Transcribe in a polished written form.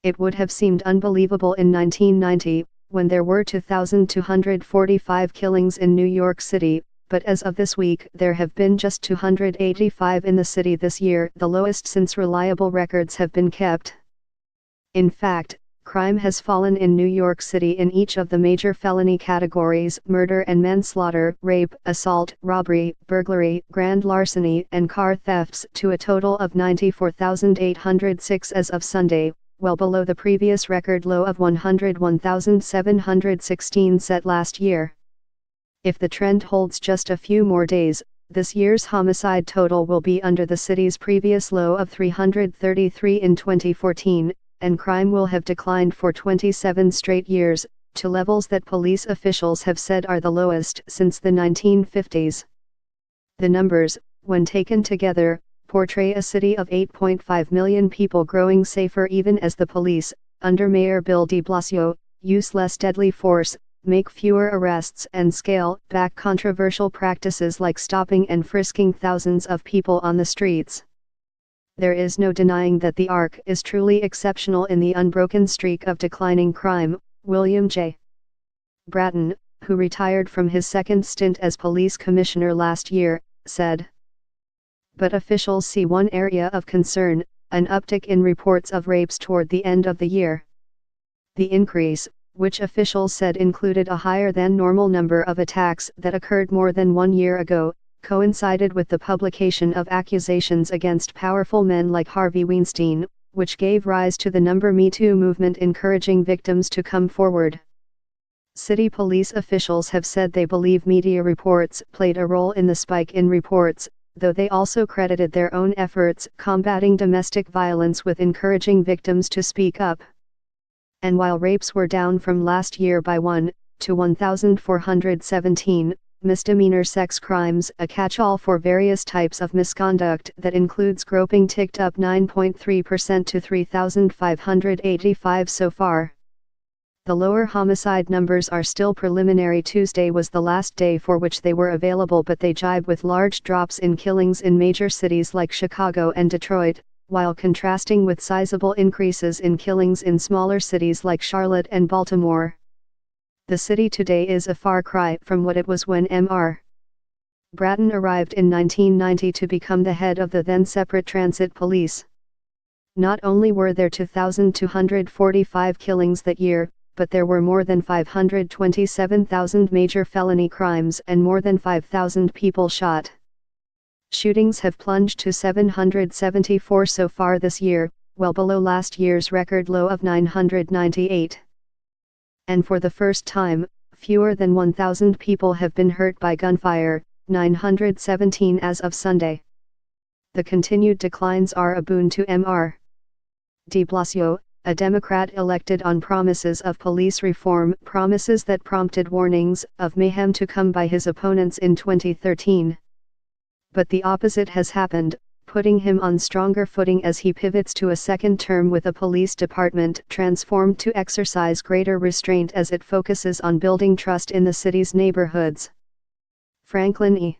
It would have seemed unbelievable in 1990, when there were 2,245 killings in New York City, but as of this week there have been just 285 in the city this year, the lowest since reliable records have been kept. In fact, crime has fallen in New York City in each of the major felony categories: murder and manslaughter, rape, assault, robbery, burglary, grand larceny, and car thefts, to a total of 94,806 as of Sunday, well below the previous record low of 101,716 set last year. If the trend holds just a few more days, this year's homicide total will be under the city's previous low of 333 in 2014, and crime will have declined for 27 straight years, to levels that police officials have said are the lowest since the 1950s. The numbers, when taken together, portray a city of 8.5 million people growing safer even as the police, under Mayor Bill de Blasio, use less deadly force, make fewer arrests and scale back controversial practices like stopping and frisking thousands of people on the streets. There is no denying that the ARC is truly exceptional in the unbroken streak of declining crime. William J. Bratton, who retired from his second stint as police commissioner last year, said. But officials see one area of concern: an uptick in reports of rapes toward the end of the year. The increase, which officials said included a higher than normal number of attacks that occurred more than 1 year ago, coincided with the publication of accusations against powerful men like Harvey Weinstein, which gave rise to the Me Too movement encouraging victims to come forward. City police officials have said they believe media reports played a role in the spike in reports, though they also credited their own efforts combating domestic violence with encouraging victims to speak up. And while rapes were down from last year by 1 to 1,417, misdemeanor sex crimes, a catch-all for various types of misconduct that includes groping, ticked up 9.3% to 3,585 so far. The lower homicide numbers are still preliminary. Tuesday was the last day for which they were available, but they jibe with large drops in killings in major cities like Chicago and Detroit, while contrasting with sizable increases in killings in smaller cities like Charlotte and Baltimore. The city today is a far cry from what it was when Mr. Bratton arrived in 1990 to become the head of the then separate transit police. Not only were there 2,245 killings that year, but there were more than 527,000 major felony crimes and more than 5,000 people shot. Shootings have plunged to 774 so far this year, well below last year's record low of 998. And for the first time, fewer than 1,000 people have been hurt by gunfire, 917 as of Sunday. The continued declines are a boon to Mr. de Blasio, a Democrat elected on promises of police reform, promises that prompted warnings of mayhem to come by his opponents in 2013. But the opposite has happened, putting him on stronger footing as he pivots to a second term with a police department transformed to exercise greater restraint as it focuses on building trust in the city's neighborhoods. Franklin E.